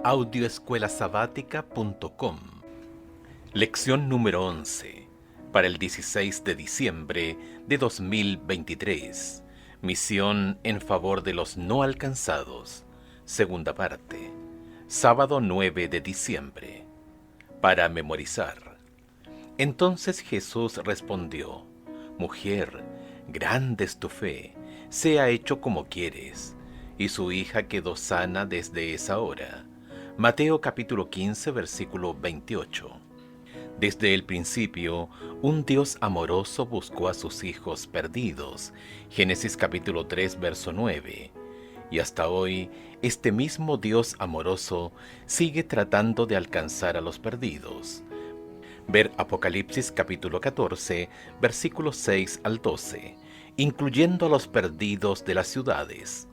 Audioescuelasabática.com. Lección número 11, para el 16 de diciembre de 2023. Misión en favor de los no alcanzados. Segunda parte. Sábado 9 de diciembre. Para memorizar. Entonces Jesús respondió: Mujer, grande es tu fe, sea hecho como quieres. Y su hija quedó sana desde esa hora. Mateo capítulo 15, versículo 28. Desde el principio, un Dios amoroso buscó a sus hijos perdidos. Génesis capítulo 3, verso 9. Y hasta hoy, este mismo Dios amoroso sigue tratando de alcanzar a los perdidos. Ver Apocalipsis capítulo 14, versículos 6 al 12, incluyendo a los perdidos de las ciudades.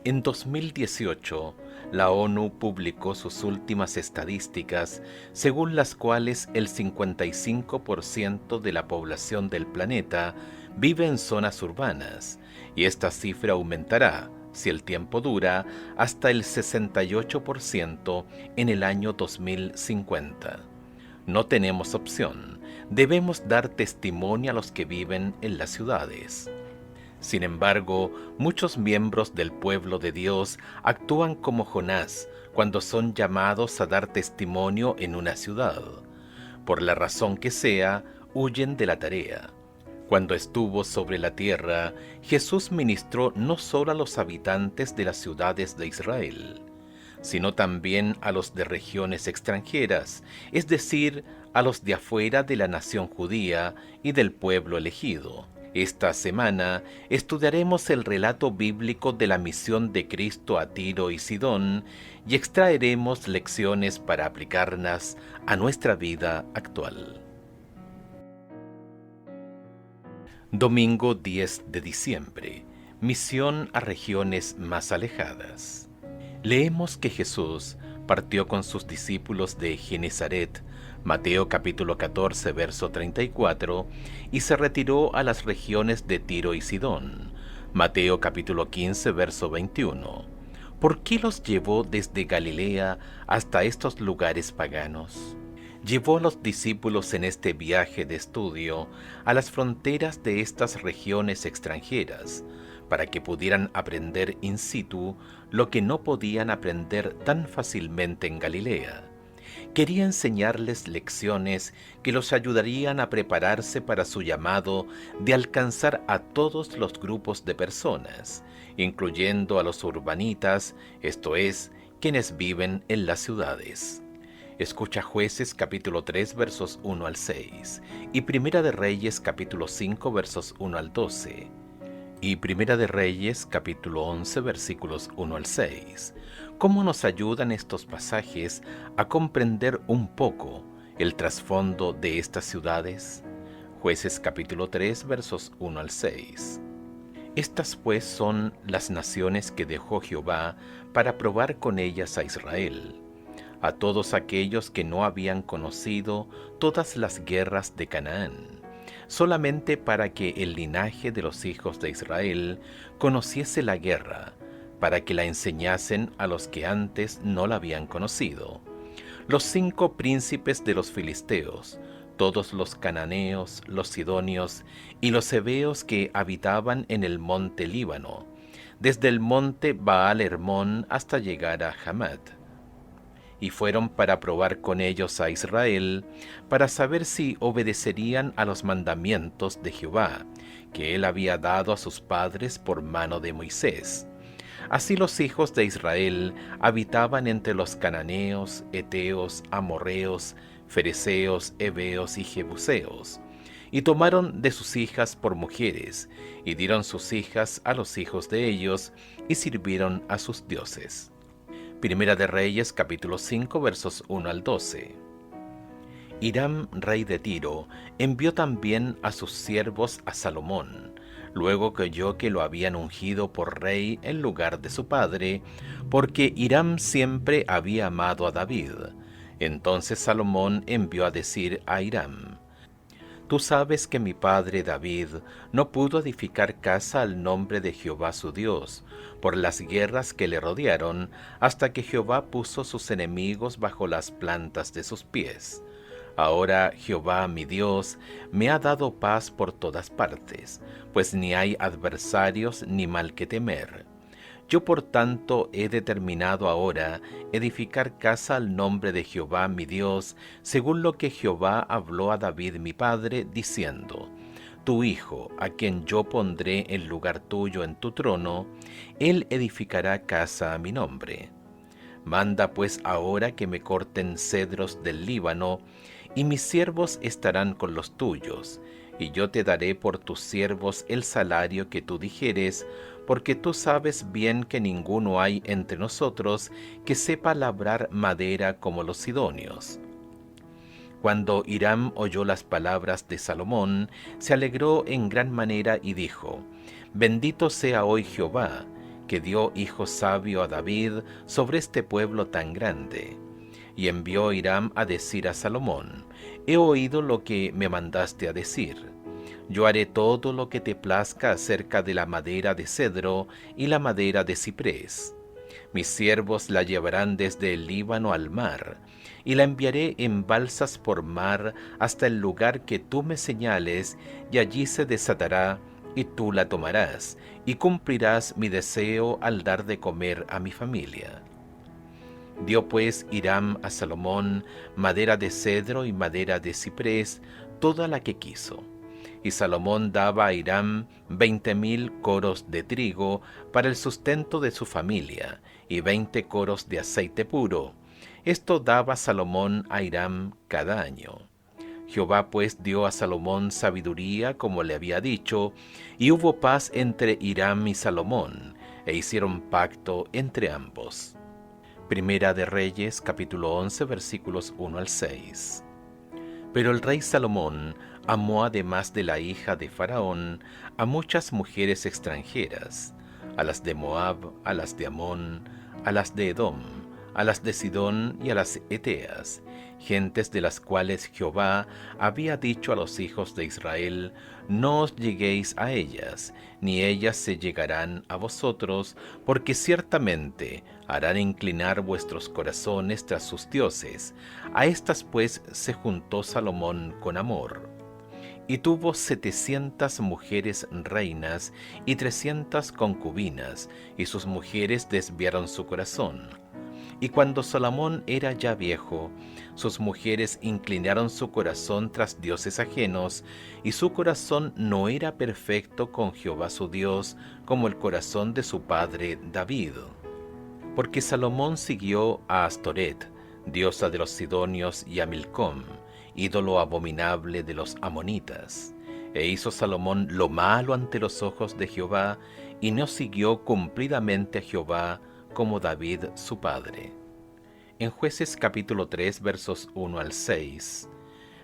En 2018, la ONU publicó sus últimas estadísticas, según las cuales el 55% de la población del planeta vive en zonas urbanas, y esta cifra aumentará, si el tiempo dura, hasta el 68% en el año 2050. No tenemos opción, debemos dar testimonio a los que viven en las ciudades. Sin embargo, muchos miembros del pueblo de Dios actúan como Jonás cuando son llamados a dar testimonio en una ciudad. Por la razón que sea, huyen de la tarea. Cuando estuvo sobre la tierra, Jesús ministró no solo a los habitantes de las ciudades de Israel, sino también a los de regiones extranjeras, es decir, a los de afuera de la nación judía y del pueblo elegido. Esta semana estudiaremos el relato bíblico de la misión de Cristo a Tiro y Sidón y extraeremos lecciones para aplicarlas a nuestra vida actual. Domingo 10 de diciembre. Misión a regiones más alejadas. Leemos que Jesús partió con sus discípulos de Genezaret, Mateo capítulo 14, verso 34, y se retiró a las regiones de Tiro y Sidón, Mateo capítulo 15, verso 21. ¿Por qué los llevó desde Galilea hasta estos lugares paganos? Llevó a los discípulos en este viaje de estudio a las fronteras de estas regiones extranjeras, para que pudieran aprender in situ lo que no podían aprender tan fácilmente en Galilea. Quería enseñarles lecciones que los ayudarían a prepararse para su llamado de alcanzar a todos los grupos de personas, incluyendo a los urbanitas, esto es, quienes viven en las ciudades. Escucha Jueces capítulo 3 versos 1 al 6 y Primera de Reyes capítulo 5 versos 1 al 12 y Primera de Reyes capítulo 11 versículos 1 al 6. ¿Cómo nos ayudan estos pasajes a comprender un poco el trasfondo de estas ciudades? Jueces capítulo 3 versos 1 al 6. Estas pues son las naciones que dejó Jehová para probar con ellas a Israel, a todos aquellos que no habían conocido todas las guerras de Canaán, solamente para que el linaje de los hijos de Israel conociese la guerra, para que la enseñasen a los que antes no la habían conocido. Los 5 príncipes de los filisteos, todos los cananeos, los sidonios y los heveos que habitaban en el monte Líbano, desde el monte Baal Hermón hasta llegar a Hamat. Y fueron para probar con ellos a Israel, para saber si obedecerían a los mandamientos de Jehová, que él había dado a sus padres por mano de Moisés. Así los hijos de Israel habitaban entre los cananeos, heteos, amorreos, fereceos, heveos y jebuseos, y tomaron de sus hijas por mujeres, y dieron sus hijas a los hijos de ellos, y sirvieron a sus dioses. Primera de Reyes capítulo 5 versos 1 al 12. Hiram, rey de Tiro, envió también a sus siervos a Salomón, luego que oyó que lo habían ungido por rey en lugar de su padre, porque Hiram siempre había amado a David. Entonces Salomón envió a decir a Hiram: Tú sabes que mi padre David no pudo edificar casa al nombre de Jehová su Dios, por las guerras que le rodearon, hasta que Jehová puso sus enemigos bajo las plantas de sus pies. Ahora Jehová mi Dios me ha dado paz por todas partes, pues ni hay adversarios ni mal que temer. Yo por tanto he determinado ahora edificar casa al nombre de Jehová mi Dios, según lo que Jehová habló a David mi padre, diciendo: Tu hijo, a quien yo pondré en lugar tuyo en tu trono, él edificará casa a mi nombre. Manda pues ahora que me corten cedros del Líbano, y mis siervos estarán con los tuyos, y yo te daré por tus siervos el salario que tú dijeres, porque tú sabes bien que ninguno hay entre nosotros que sepa labrar madera como los sidonios. Cuando Hiram oyó las palabras de Salomón, se alegró en gran manera y dijo: Bendito sea hoy Jehová, que dio hijo sabio a David sobre este pueblo tan grande. Y envió Hiram a decir a Salomón: He oído lo que me mandaste a decir. Yo haré todo lo que te plazca acerca de la madera de cedro y la madera de ciprés. Mis siervos la llevarán desde el Líbano al mar, y la enviaré en balsas por mar hasta el lugar que tú me señales, y allí se desatará, y tú la tomarás, y cumplirás mi deseo al dar de comer a mi familia. Dio pues Hiram a Salomón madera de cedro y madera de ciprés, toda la que quiso. Y Salomón daba a Hiram 20,000 coros de trigo para el sustento de su familia, y 20 coros de aceite puro. Esto daba Salomón a Hiram cada año. Jehová pues dio a Salomón sabiduría como le había dicho, y hubo paz entre Hiram y Salomón, e hicieron pacto entre ambos. Primera de Reyes, capítulo 11, versículos 1 al 6. Pero el rey Salomón amó, además de la hija de Faraón, a muchas mujeres extranjeras, a las de Moab, a las de Amón, a las de Edom, a las de Sidón y a las Eteas, gentes de las cuales Jehová había dicho a los hijos de Israel: No os lleguéis a ellas, ni ellas se llegarán a vosotros, porque ciertamente harán inclinar vuestros corazones tras sus dioses. A estas pues se juntó Salomón con amor. Y tuvo 700 mujeres reinas y 300 concubinas, y sus mujeres desviaron su corazón. Y cuando Salomón era ya viejo, sus mujeres inclinaron su corazón tras dioses ajenos, y su corazón no era perfecto con Jehová su Dios, como el corazón de su padre David. Porque Salomón siguió a Astoret, diosa de los sidonios, y a Milcom, ídolo abominable de los amonitas. E hizo Salomón lo malo ante los ojos de Jehová, y no siguió cumplidamente a Jehová como David su padre. En Jueces capítulo 3, versos 1 al 6,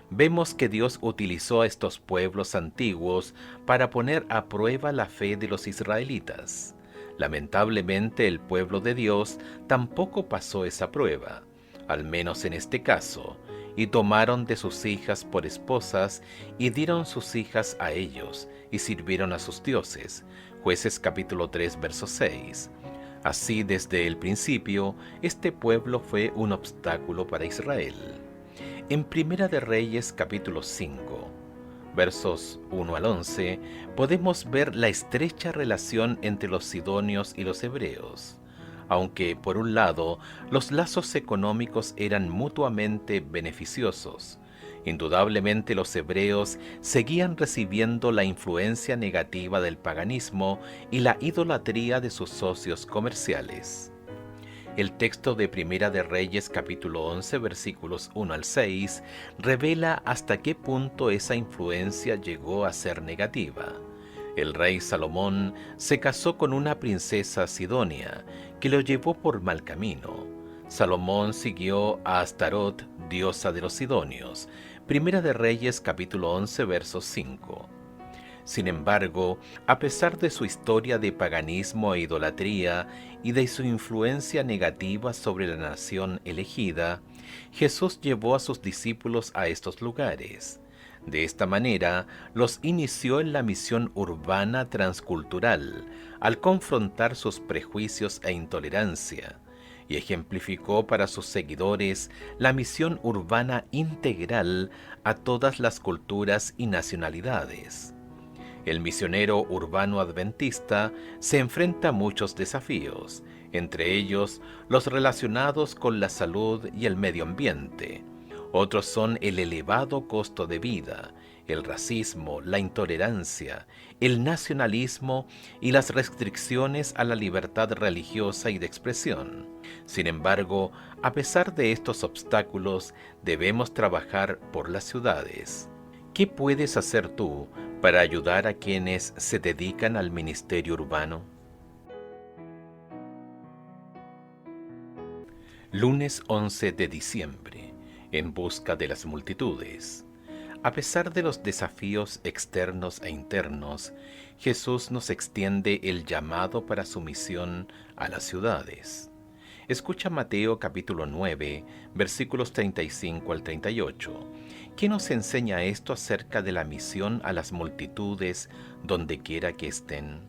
vemos que Dios utilizó a estos pueblos antiguos para poner a prueba la fe de los israelitas. Lamentablemente, el pueblo de Dios tampoco pasó esa prueba, al menos en este caso, y tomaron de sus hijas por esposas, y dieron sus hijas a ellos, y sirvieron a sus dioses. Jueces capítulo 3, verso 6. Así, desde el principio, este pueblo fue un obstáculo para Israel. En Primera de Reyes capítulo 5, versos 1 al 11, podemos ver la estrecha relación entre los sidonios y los hebreos. Aunque, por un lado, los lazos económicos eran mutuamente beneficiosos, indudablemente los hebreos seguían recibiendo la influencia negativa del paganismo y la idolatría de sus socios comerciales. El texto de Primera de Reyes capítulo 11 versículos 1 al 6 revela hasta qué punto esa influencia llegó a ser negativa. El rey Salomón se casó con una princesa sidonia que lo llevó por mal camino. Salomón siguió a Astarot, diosa de los sidonios. Primera de Reyes capítulo 11 verso 5. Sin embargo, a pesar de su historia de paganismo e idolatría y de su influencia negativa sobre la nación elegida, Jesús llevó a sus discípulos a estos lugares. De esta manera, los inició en la misión urbana transcultural, al confrontar sus prejuicios e intolerancia, y ejemplificó para sus seguidores la misión urbana integral a todas las culturas y nacionalidades. El misionero urbano adventista se enfrenta a muchos desafíos, entre ellos los relacionados con la salud y el medio ambiente. Otros son el elevado costo de vida, el racismo, la intolerancia, el nacionalismo y las restricciones a la libertad religiosa y de expresión. Sin embargo, a pesar de estos obstáculos, debemos trabajar por las ciudades. ¿Qué puedes hacer tú para ayudar a quienes se dedican al ministerio urbano? Lunes 11 de diciembre. En busca de las multitudes. A pesar de los desafíos externos e internos, Jesús nos extiende el llamado para su misión a las ciudades. Escucha Mateo capítulo 9, versículos 35 al 38. ¿Qué nos enseña esto acerca de la misión a las multitudes donde quiera que estén?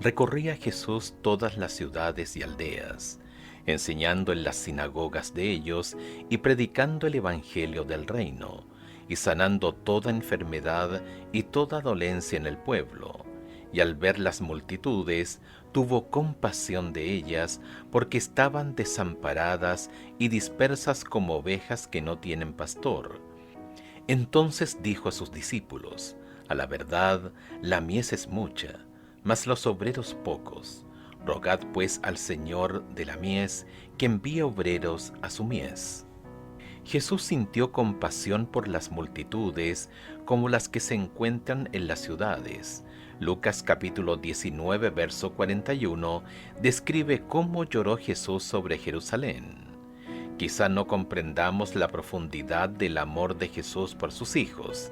Recorría Jesús todas las ciudades y aldeas, enseñando en las sinagogas de ellos y predicando el evangelio del reino, y sanando toda enfermedad y toda dolencia en el pueblo. Y al ver las multitudes, tuvo compasión de ellas, porque estaban desamparadas y dispersas como ovejas que no tienen pastor. Entonces dijo a sus discípulos: a la verdad, la mies es mucha, mas los obreros pocos. Rogad pues al Señor de la mies que envíe obreros a su mies. Jesús sintió compasión por las multitudes como las que se encuentran en las ciudades. Lucas capítulo 19, verso 41 describe cómo lloró Jesús sobre Jerusalén. Quizá no comprendamos la profundidad del amor de Jesús por sus hijos,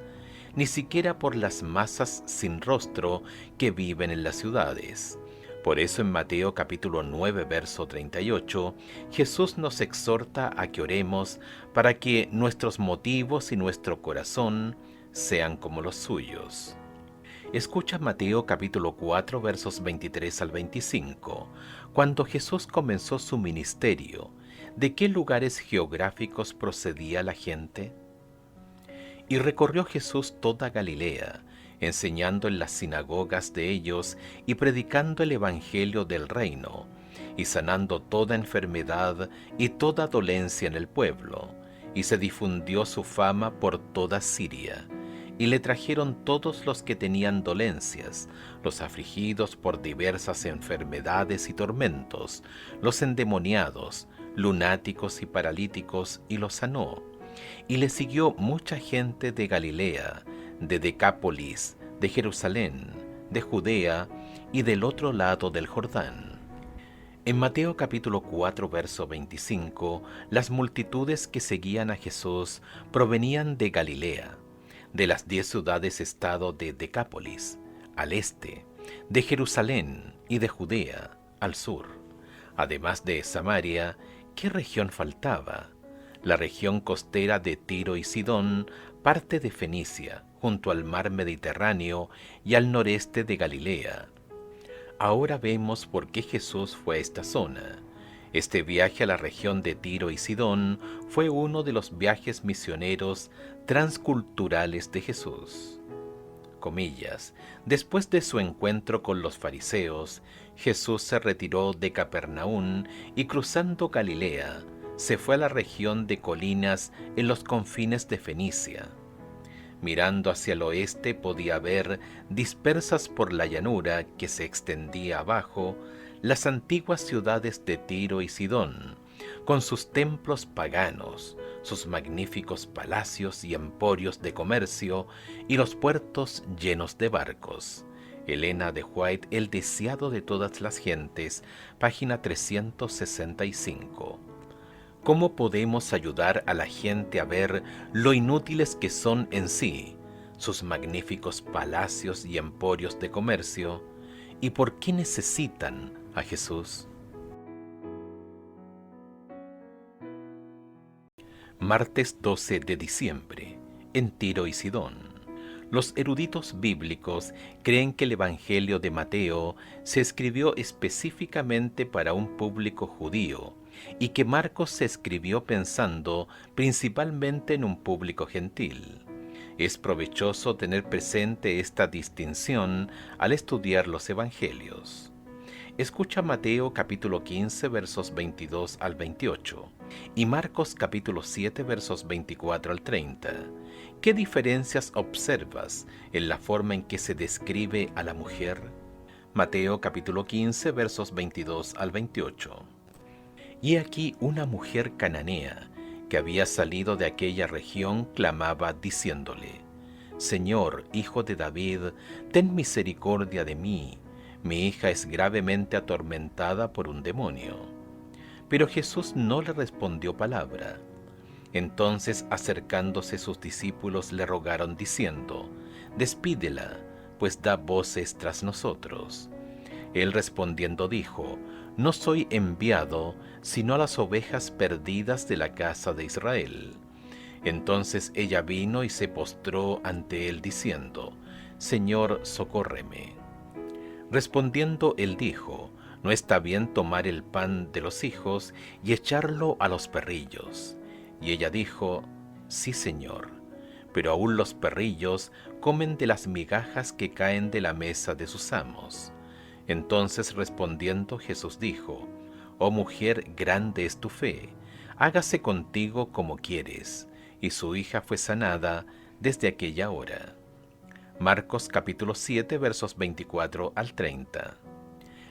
ni siquiera por las masas sin rostro que viven en las ciudades. Por eso en Mateo capítulo 9, verso 38, Jesús nos exhorta a que oremos para que nuestros motivos y nuestro corazón sean como los suyos. Escucha Mateo capítulo 4, versos 23 al 25. Cuando Jesús comenzó su ministerio, ¿de qué lugares geográficos procedía la gente? Y recorrió Jesús toda Galilea, enseñando en las sinagogas de ellos y predicando el evangelio del reino, y sanando toda enfermedad y toda dolencia en el pueblo. Y se difundió su fama por toda Siria. Y le trajeron todos los que tenían dolencias, los afligidos por diversas enfermedades y tormentos, los endemoniados, lunáticos y paralíticos, y los sanó. Y le siguió mucha gente de Galilea, de Decápolis, de Jerusalén, de Judea y del otro lado del Jordán. En Mateo capítulo 4, verso 25, las multitudes que seguían a Jesús provenían de Galilea, de las 10 ciudades-estado de Decápolis, al este, de Jerusalén y de Judea, al sur. Además de Samaria, ¿qué región faltaba? La región costera de Tiro y Sidón, parte de Fenicia, junto al mar Mediterráneo y al noreste de Galilea. Ahora vemos por qué Jesús fue a esta zona. Este viaje a la región de Tiro y Sidón fue uno de los viajes misioneros transculturales de Jesús. Comillas, después de su encuentro con los fariseos, Jesús se retiró de Capernaum y cruzando Galilea, se fue a la región de colinas en los confines de Fenicia. Mirando hacia el oeste podía ver, dispersas por la llanura que se extendía abajo, las antiguas ciudades de Tiro y Sidón, con sus templos paganos, sus magníficos palacios y emporios de comercio y los puertos llenos de barcos. Elena de White, El deseado de todas las gentes, página 365. ¿Cómo podemos ayudar a la gente a ver lo inútiles que son en sí sus magníficos palacios y emporios de comercio, y por qué necesitan a Jesús? Martes 12 de diciembre. en Tiro y Sidón. Los eruditos bíblicos creen que el Evangelio de Mateo se escribió específicamente para un público judío y que Marcos se escribió pensando principalmente en un público gentil. Es provechoso tener presente esta distinción al estudiar los Evangelios. Escucha Mateo capítulo 15 versos 22 al 28 y Marcos capítulo 7 versos 24 al 30. ¿Qué diferencias observas en la forma en que se describe a la mujer? Mateo capítulo 15 versos 22 al 28. Y aquí una mujer cananea que había salido de aquella región clamaba diciéndole: Señor, hijo de David, ten misericordia de mí. Mi hija es gravemente atormentada por un demonio. Pero Jesús no le respondió palabra. Entonces, acercándose sus discípulos, le rogaron diciendo: Despídela, pues da voces tras nosotros. Él respondiendo dijo: No soy enviado, sino a las ovejas perdidas de la casa de Israel. Entonces ella vino y se postró ante él diciendo: Señor, socórreme. Respondiendo él dijo: No está bien tomar el pan de los hijos y echarlo a los perrillos. Y ella dijo: Sí, Señor, pero aún los perrillos comen de las migajas que caen de la mesa de sus amos. Entonces respondiendo Jesús dijo: Oh mujer, grande es tu fe, hágase contigo como quieres. Y su hija fue sanada desde aquella hora. Marcos capítulo 7 versos 24 al 30.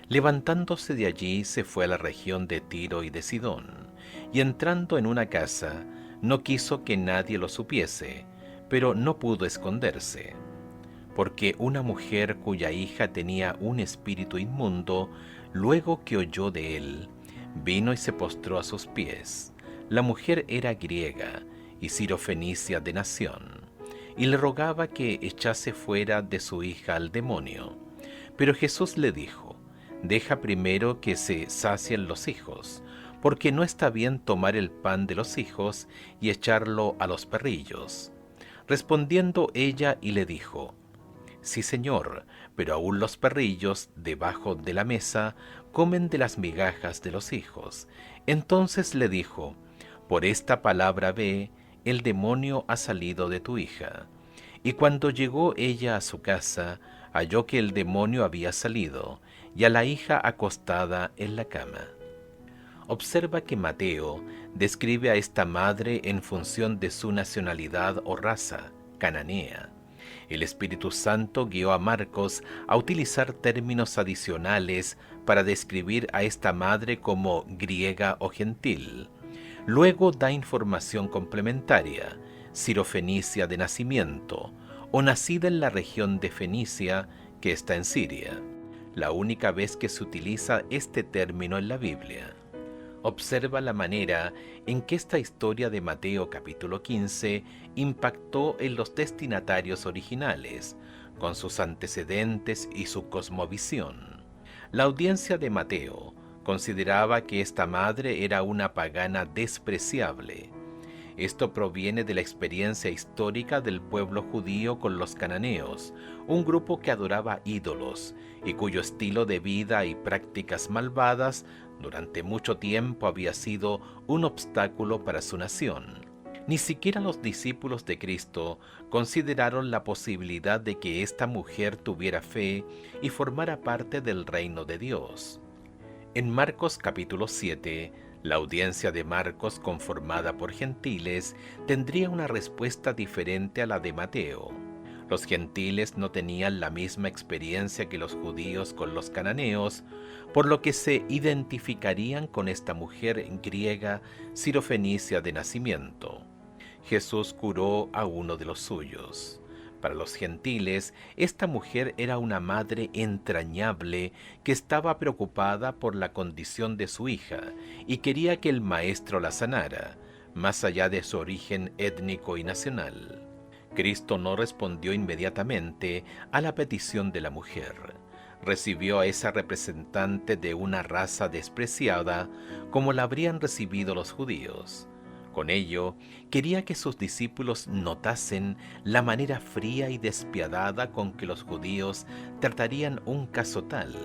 Levantándose de allí se fue a la región de Tiro y de Sidón, y entrando en una casa, no quiso que nadie lo supiese, pero no pudo esconderse. Porque una mujer cuya hija tenía un espíritu inmundo, luego que oyó de él, vino y se postró a sus pies. La mujer era griega y sirofenicia de nación, y le rogaba que echase fuera de su hija al demonio. Pero Jesús le dijo: Deja primero que se sacien los hijos, porque no está bien tomar el pan de los hijos y echarlo a los perrillos. Respondiendo ella y le dijo: Sí, Señor, pero aún los perrillos debajo de la mesa comen de las migajas de los hijos. Entonces le dijo: Por esta palabra ve, el demonio ha salido de tu hija. Y cuando llegó ella a su casa, halló que el demonio había salido, y a la hija acostada en la cama. Observa que Mateo describe a esta madre en función de su nacionalidad o raza, cananea. El Espíritu Santo guió a Marcos a utilizar términos adicionales para describir a esta madre como griega o gentil. Luego da información complementaria: sirofenicia de nacimiento, o nacida en la región de Fenicia, que está en Siria, la única vez que se utiliza este término en la Biblia. Observa la manera en que esta historia de Mateo capítulo 15 impactó en los destinatarios originales, con sus antecedentes y su cosmovisión. La audiencia de Mateo consideraba que esta madre era una pagana despreciable. Esto proviene de la experiencia histórica del pueblo judío con los cananeos, un grupo que adoraba ídolos y cuyo estilo de vida y prácticas malvadas durante mucho tiempo había sido un obstáculo para su nación. Ni siquiera los discípulos de Cristo consideraron la posibilidad de que esta mujer tuviera fe y formara parte del reino de Dios. En Marcos capítulo 7, la audiencia de Marcos, conformada por gentiles, tendría una respuesta diferente a la de Mateo. Los gentiles no tenían la misma experiencia que los judíos con los cananeos, por lo que se identificarían con esta mujer griega sirofenicia de nacimiento. Jesús curó a uno de los suyos. Para los gentiles, esta mujer era una madre entrañable que estaba preocupada por la condición de su hija y quería que el maestro la sanara, más allá de su origen étnico y nacional. Cristo no respondió inmediatamente a la petición de la mujer. Recibió a esa representante de una raza despreciada como la habrían recibido los judíos. Con ello, quería que sus discípulos notasen la manera fría y despiadada con que los judíos tratarían un caso tal,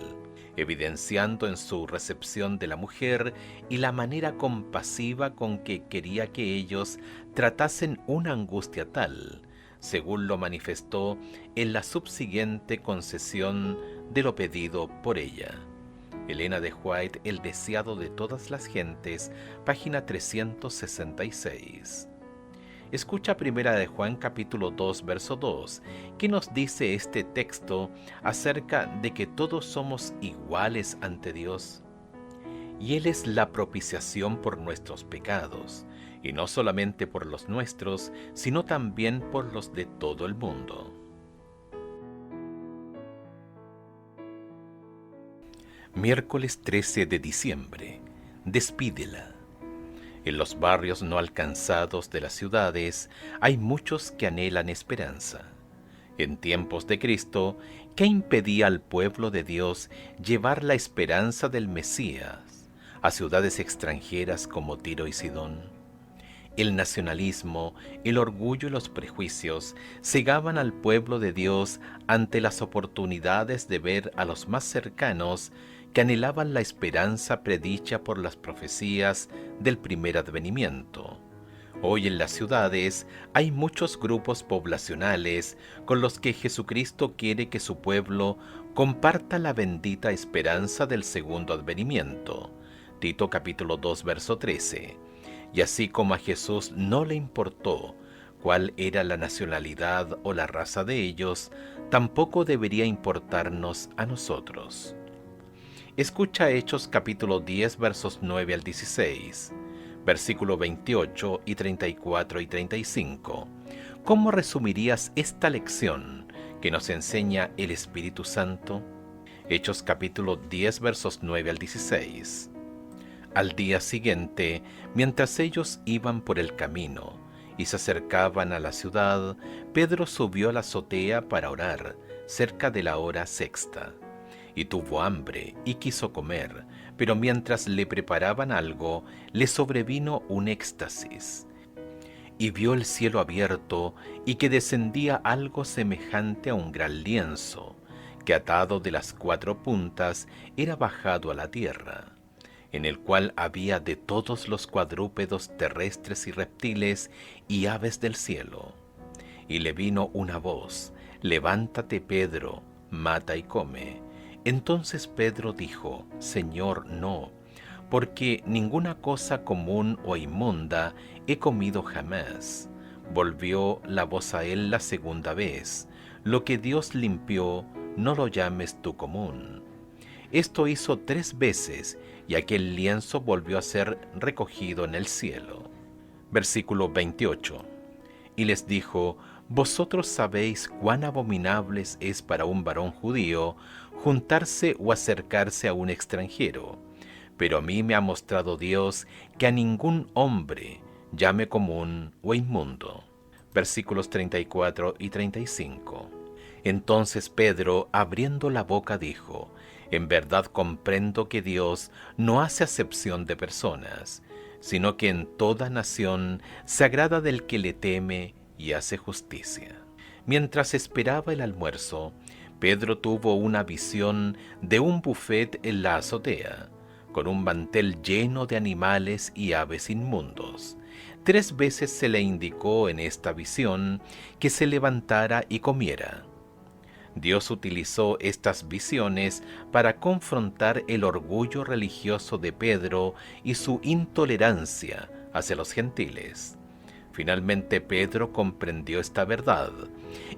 evidenciando en su recepción de la mujer y la manera compasiva con que quería que ellos tratasen una angustia tal, según lo manifestó en la subsiguiente concesión de lo pedido por ella. Elena de White, El deseado de todas las gentes, página 366. Escucha Primera de Juan capítulo 2, verso 2, que nos dice este texto acerca de que todos somos iguales ante Dios. Y Él es la propiciación por nuestros pecados, y no solamente por los nuestros, sino también por los de todo el mundo. Miércoles 13 de diciembre. Despídela. En los barrios no alcanzados de las ciudades hay muchos que anhelan esperanza. En tiempos de Cristo, ¿qué impedía al pueblo de Dios llevar la esperanza del Mesías a ciudades extranjeras como Tiro y Sidón? El nacionalismo, el orgullo y los prejuicios cegaban al pueblo de Dios ante las oportunidades de ver a los más cercanos que anhelaban la esperanza predicha por las profecías del primer advenimiento. Hoy en las ciudades hay muchos grupos poblacionales con los que Jesucristo quiere que su pueblo comparta la bendita esperanza del segundo advenimiento. Tito capítulo 2 verso 13. Y así como a Jesús no le importó cuál era la nacionalidad o la raza de ellos, tampoco debería importarnos a nosotros. Escucha Hechos capítulo 10 versos 9 al 16, versículo 28 y 34 y 35. ¿Cómo resumirías esta lección que nos enseña el Espíritu Santo? Hechos capítulo 10 versos 9 al 16. Al día siguiente, mientras ellos iban por el camino y se acercaban a la ciudad, Pedro subió a la azotea para orar, cerca de la hora sexta. Y tuvo hambre y quiso comer, pero mientras le preparaban algo, le sobrevino un éxtasis. Y vio el cielo abierto y que descendía algo semejante a un gran lienzo, que atado de las cuatro puntas era bajado a la tierra, en el cual había de todos los cuadrúpedos terrestres y reptiles y aves del cielo. Y le vino una voz: «Levántate, Pedro, mata y come». Entonces Pedro dijo: «Señor, no, porque ninguna cosa común o inmunda he comido jamás». Volvió la voz a él la segunda vez: «Lo que Dios limpió, no lo llames tú común». Esto hizo 3 veces, y aquel lienzo volvió a ser recogido en el cielo. Versículo 28. Y les dijo: «Vosotros sabéis cuán abominables es para un varón judío juntarse o acercarse a un extranjero, pero a mí me ha mostrado Dios que a ningún hombre llame común o inmundo». Versículos 34 y 35. Entonces Pedro, abriendo la boca, dijo: «En verdad comprendo que Dios no hace acepción de personas, sino que en toda nación se agrada del que le teme y hace justicia». Mientras esperaba el almuerzo, Pedro tuvo una visión de un buffet en la azotea, con un mantel lleno de animales y aves inmundos. 3 veces se le indicó en esta visión que se levantara y comiera. Dios utilizó estas visiones para confrontar el orgullo religioso de Pedro y su intolerancia hacia los gentiles. Finalmente Pedro comprendió esta verdad.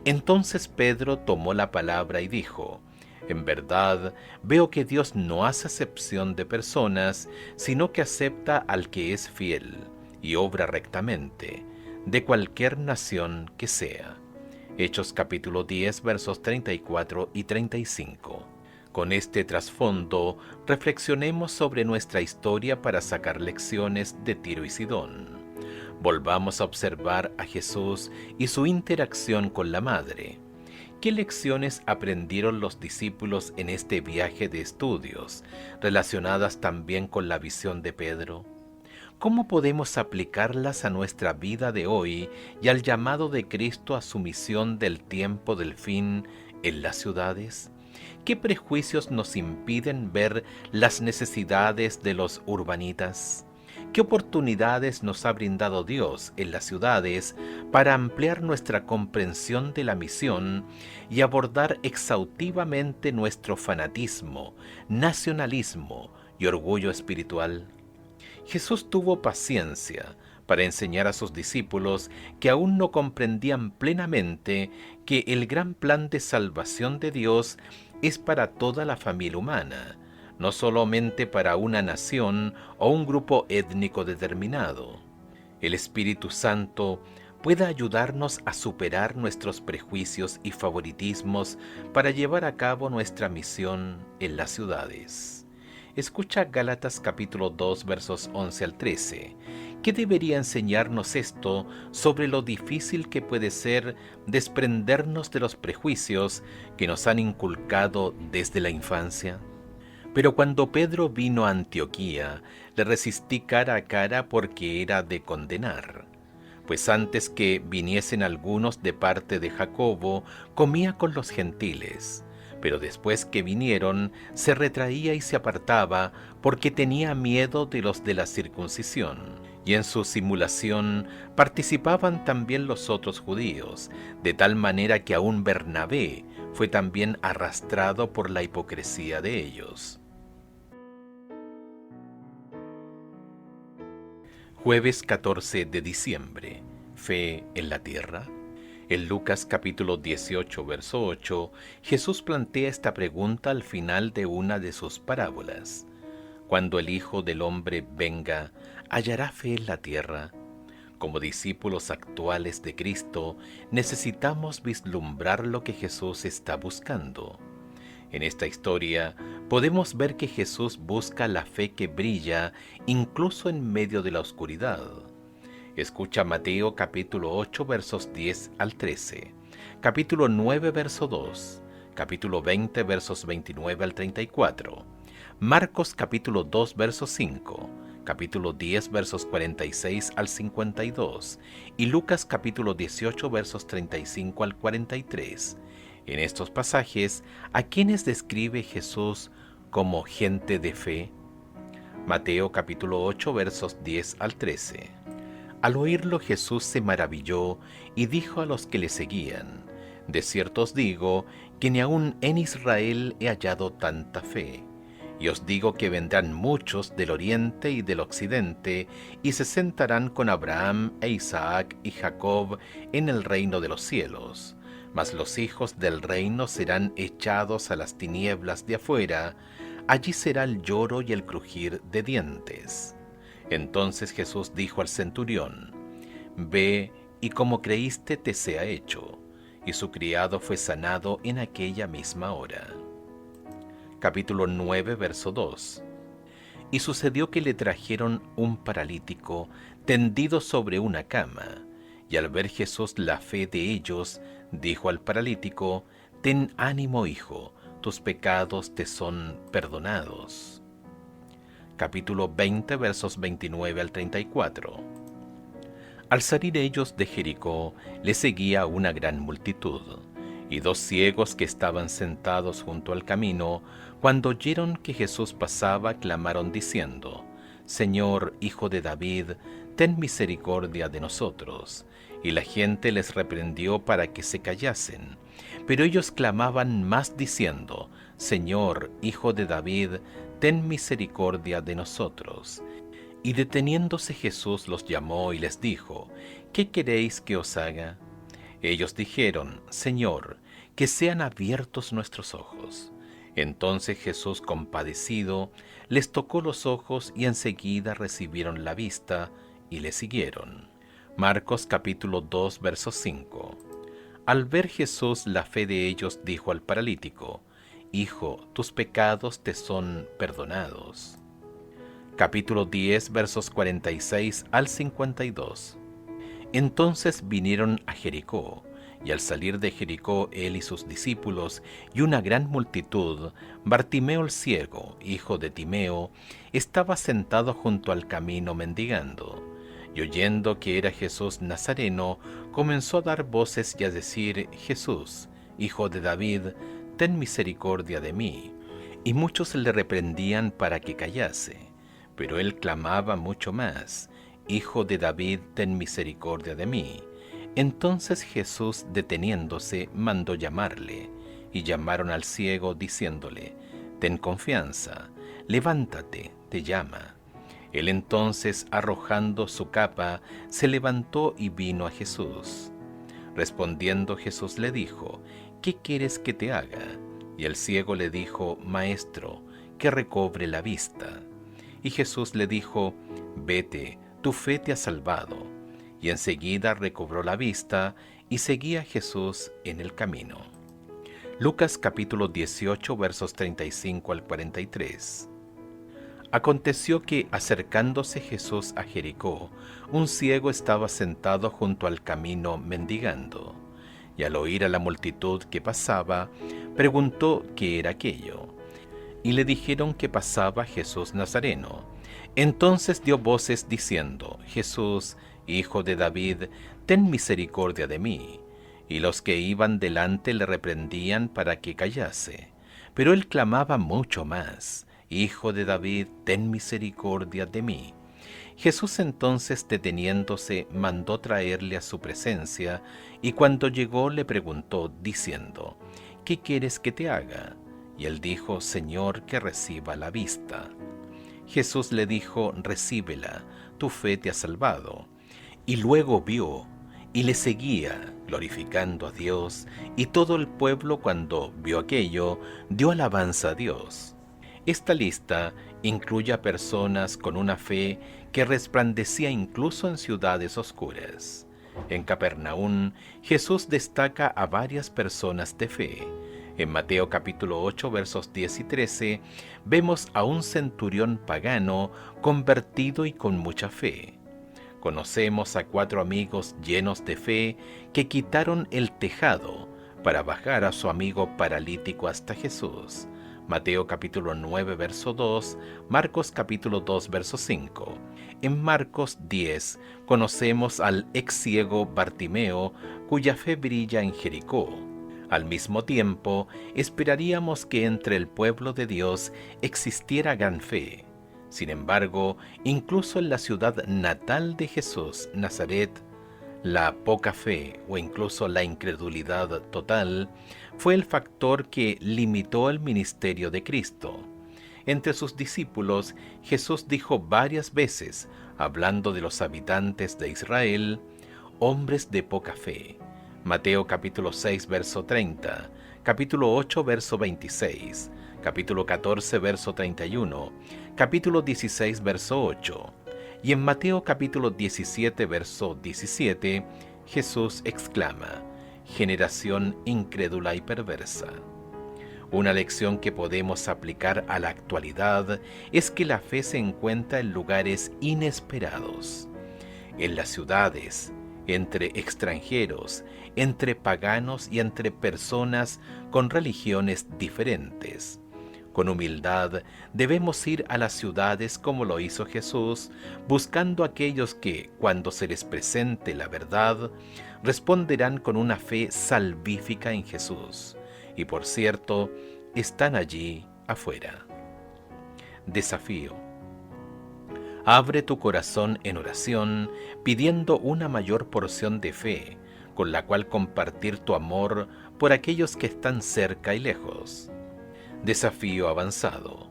Entonces Pedro tomó la palabra y dijo: «En verdad, veo que Dios no hace acepción de personas, sino que acepta al que es fiel y obra rectamente, de cualquier nación que sea». Hechos capítulo 10 versos 34 y 35. Con este trasfondo, reflexionemos sobre nuestra historia para sacar lecciones de Tiro y Sidón. Volvamos a observar a Jesús y su interacción con la Madre. ¿Qué lecciones aprendieron los discípulos en este viaje de estudios, relacionadas también con la visión de Pedro? ¿cómo podemos aplicarlas a nuestra vida de hoy y al llamado de Cristo a su misión del tiempo del fin en las ciudades? ¿Qué prejuicios nos impiden ver las necesidades de los urbanitas? ¿Qué oportunidades nos ha brindado Dios en las ciudades para ampliar nuestra comprensión de la misión y abordar exhaustivamente nuestro fanatismo, nacionalismo y orgullo espiritual? Jesús tuvo paciencia para enseñar a sus discípulos que aún no comprendían plenamente que el gran plan de salvación de Dios es para toda la familia humana, no solamente para una nación o un grupo étnico determinado. El Espíritu Santo pueda ayudarnos a superar nuestros prejuicios y favoritismos para llevar a cabo nuestra misión en las ciudades. Escucha Gálatas capítulo 2 versos 11 al 13. ¿Qué debería enseñarnos esto sobre lo difícil que puede ser desprendernos de los prejuicios que nos han inculcado desde la infancia? Pero cuando Pedro vino a Antioquía, le resistí cara a cara porque era de condenar. Pues antes que viniesen algunos de parte de Jacobo, comía con los gentiles. Pero después que vinieron, se retraía y se apartaba, porque tenía miedo de los de la circuncisión. Y en su simulación participaban también los otros judíos, de tal manera que aún Bernabé fue también arrastrado por la hipocresía de ellos. Jueves 14 de diciembre. Fe en la tierra. En Lucas capítulo 18, verso 8, Jesús plantea esta pregunta al final de una de sus parábolas. Cuando el Hijo del Hombre venga, ¿hallará fe en la tierra? Como discípulos actuales de Cristo, necesitamos vislumbrar lo que Jesús está buscando. En esta historia podemos ver que Jesús busca la fe que brilla incluso en medio de la oscuridad. Escucha Mateo capítulo 8 versos 10 al 13, capítulo 9 verso 2, capítulo 20 versos 29 al 34, Marcos capítulo 2 verso 5, capítulo 10 versos 46 al 52 y Lucas capítulo 18 versos 35 al 43. En estos pasajes, ¿a quiénes describe Jesús como gente de fe? Mateo capítulo 8 versos 10 al 13. Al oírlo Jesús se maravilló y dijo a los que le seguían: de cierto os digo que ni aun en Israel he hallado tanta fe. Y os digo que vendrán muchos del oriente y del occidente, y se sentarán con Abraham e Isaac y Jacob en el reino de los cielos. Mas los hijos del reino serán echados a las tinieblas de afuera, allí será el lloro y el crujir de dientes. Entonces Jesús dijo al centurión: ve, y como creíste te sea hecho. Y su criado fue sanado en aquella misma hora. Capítulo 9, verso 2. Y sucedió que le trajeron un paralítico tendido sobre una cama, y al ver Jesús la fe de ellos, dijo al paralítico: ten ánimo, hijo, tus pecados te son perdonados. Capítulo 20, versos 29 al 34. Al salir ellos de Jericó, le seguía una gran multitud, y dos ciegos que estaban sentados junto al camino, cuando oyeron que Jesús pasaba, clamaron diciendo: Señor, Hijo de David, ten misericordia de nosotros. Y la gente les reprendió para que se callasen. Pero ellos clamaban más diciendo: Señor, Hijo de David, ten misericordia de nosotros. Y deteniéndose Jesús los llamó y les dijo: ¿qué queréis que os haga? Ellos dijeron: Señor, que sean abiertos nuestros ojos. Entonces Jesús, compadecido, les tocó los ojos y enseguida recibieron la vista y le siguieron. Marcos capítulo 2 verso 5. Al ver Jesús la fe de ellos, dijo al paralítico: Hijo, tus pecados te son perdonados. Capítulo 10 versos 46 al 52. Entonces vinieron a Jericó, Y al salir de Jericó él y sus discípulos y una gran multitud, Bartimeo el ciego, hijo de Timeo, estaba sentado junto al camino mendigando. Y oyendo que era Jesús Nazareno, comenzó a dar voces y a decir: Jesús, hijo de David, ten misericordia de mí. Y muchos le reprendían para que callase. Pero él clamaba mucho más: Hijo de David, ten misericordia de mí. Entonces Jesús, deteniéndose, mandó llamarle, y llamaron al ciego, diciéndole: Ten confianza, levántate, te llama. Él entonces, arrojando su capa, se levantó y vino a Jesús. Respondiendo Jesús le dijo: ¿Qué quieres que te haga? Y el ciego le dijo: Maestro, que recobre la vista. Y Jesús le dijo: Vete, tu fe te ha salvado. Y enseguida recobró la vista y seguía a Jesús en el camino. Lucas capítulo 18 versos 35 al 43. Aconteció que, acercándose Jesús a Jericó, un ciego estaba sentado junto al camino mendigando. Y al oír a la multitud que pasaba, preguntó qué era aquello. Y le dijeron que pasaba Jesús Nazareno. Entonces dio voces diciendo: Jesús, Hijo de David, ten misericordia de mí. Y los que iban delante le reprendían para que callase. Pero él clamaba mucho más: Hijo de David, ten misericordia de mí. Jesús entonces, deteniéndose, mandó traerle a su presencia, y cuando llegó le preguntó, diciendo: ¿Qué quieres que te haga? Y él dijo: Señor, que reciba la vista. Jesús le dijo: Recíbela, tu fe te ha salvado. Y luego vio, y le seguía, glorificando a Dios, y todo el pueblo, cuando vio aquello, dio alabanza a Dios. Esta lista incluye a personas con una fe que resplandecía incluso en ciudades oscuras. En Capernaum, Jesús destaca a varias personas de fe. En Mateo capítulo 8 versos 10 y 13 vemos a un centurión pagano convertido y con mucha fe. Conocemos a 4 amigos llenos de fe que quitaron el tejado para bajar a su amigo paralítico hasta Jesús. Mateo capítulo 9 verso 2, Marcos capítulo 2 verso 5. En Marcos 10 conocemos al ex ciego Bartimeo, cuya fe brilla en Jericó. Al mismo tiempo, esperaríamos que entre el pueblo de Dios existiera gran fe. Sin embargo, incluso en la ciudad natal de Jesús, Nazaret, la poca fe o incluso la incredulidad total fue el factor que limitó el ministerio de Cristo. Entre sus discípulos, Jesús dijo varias veces, hablando de los habitantes de Israel: hombres de poca fe. Mateo capítulo 6 verso 30, capítulo 8 verso 26, capítulo 14 verso 31, capítulo 16 verso 8. Y en Mateo capítulo 17 verso 17, Jesús exclama: generación incrédula y perversa. Una lección que podemos aplicar a la actualidad es que la fe se encuentra en lugares inesperados, en las ciudades, entre extranjeros, entre paganos y entre personas con religiones diferentes. Con humildad debemos ir a las ciudades como lo hizo Jesús, buscando a aquellos que, cuando se les presente la verdad, responderán con una fe salvífica en Jesús. Y por cierto, están allí afuera. Desafío. Abre tu corazón en oración, pidiendo una mayor porción de fe, con la cual compartir tu amor por aquellos que están cerca y lejos. Desafío avanzado.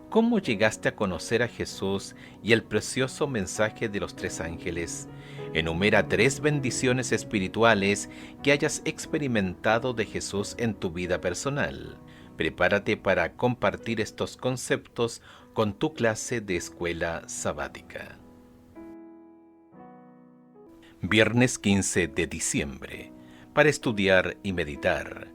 ¿Cómo llegaste a conocer a Jesús y el precioso mensaje de los 3 ángeles? Enumera 3 bendiciones espirituales que hayas experimentado de Jesús en tu vida personal. Prepárate para compartir estos conceptos con tu clase de escuela sabática. Viernes 15 de diciembre. Para estudiar y meditar.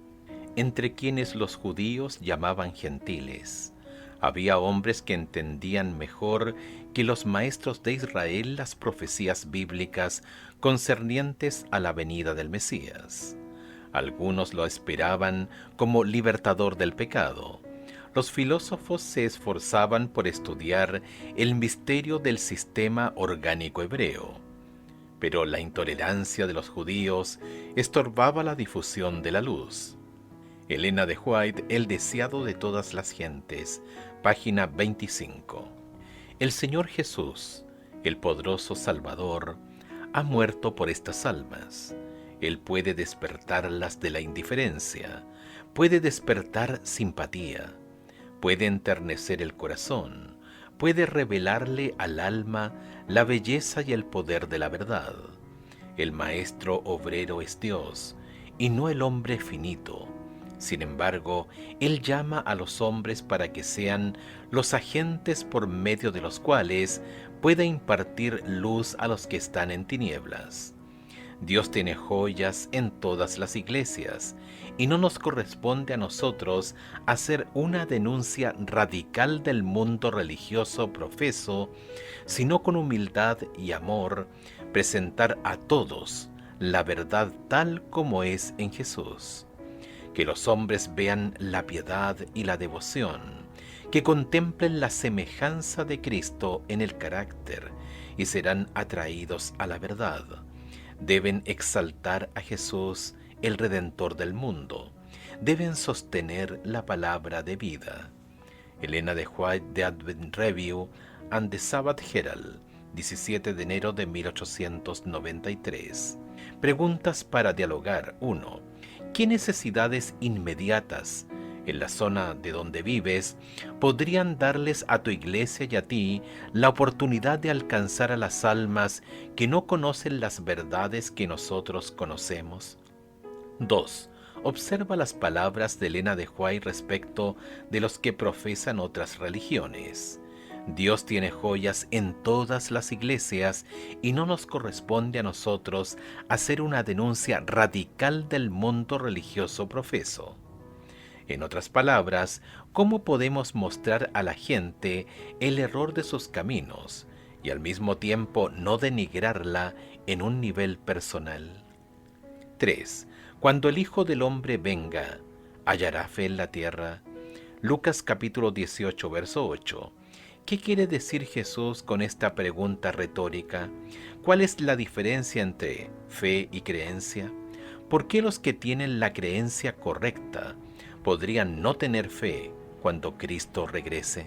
Entre quienes los judíos llamaban gentiles, había hombres que entendían mejor que los maestros de Israel las profecías bíblicas concernientes a la venida del Mesías. Algunos lo esperaban como libertador del pecado. Los filósofos se esforzaban por estudiar el misterio del sistema orgánico hebreo, pero la intolerancia de los judíos estorbaba la difusión de la luz. Elena de White, El deseado de todas las gentes, página 25. El Señor Jesús, el poderoso Salvador, ha muerto por estas almas. Él puede despertarlas de la indiferencia, puede despertar simpatía, puede enternecer el corazón, puede revelarle al alma la belleza y el poder de la verdad. El maestro obrero es Dios, y no el hombre finito. Sin embargo, Él llama a los hombres para que sean los agentes por medio de los cuales pueda impartir luz a los que están en tinieblas. Dios tiene joyas en todas las iglesias, y no nos corresponde a nosotros hacer una denuncia radical del mundo religioso profeso, sino con humildad y amor presentar a todos la verdad tal como es en Jesús. Que los hombres vean la piedad y la devoción, que contemplen la semejanza de Cristo en el carácter y serán atraídos a la verdad. Deben exaltar a Jesús, el Redentor del mundo. Deben sostener la palabra de vida. Elena de White, The Advent Review and the Sabbath Herald, 17 de enero de 1893. Preguntas para dialogar. 1. ¿Qué necesidades inmediatas en la zona de donde vives podrían darles a tu iglesia y a ti la oportunidad de alcanzar a las almas que no conocen las verdades que nosotros conocemos? 2. Observa las palabras de Elena de White respecto de los que profesan otras religiones. Dios tiene joyas en todas las iglesias y no nos corresponde a nosotros hacer una denuncia radical del mundo religioso profeso. En otras palabras, ¿cómo podemos mostrar a la gente el error de sus caminos y al mismo tiempo no denigrarla en un nivel personal? 3. Cuando el Hijo del Hombre venga, ¿hallará fe en la tierra? Lucas capítulo 18, verso 8. ¿Qué quiere decir Jesús con esta pregunta retórica? ¿Cuál es la diferencia entre fe y creencia? ¿Por qué los que tienen la creencia correcta podrían no tener fe cuando Cristo regrese?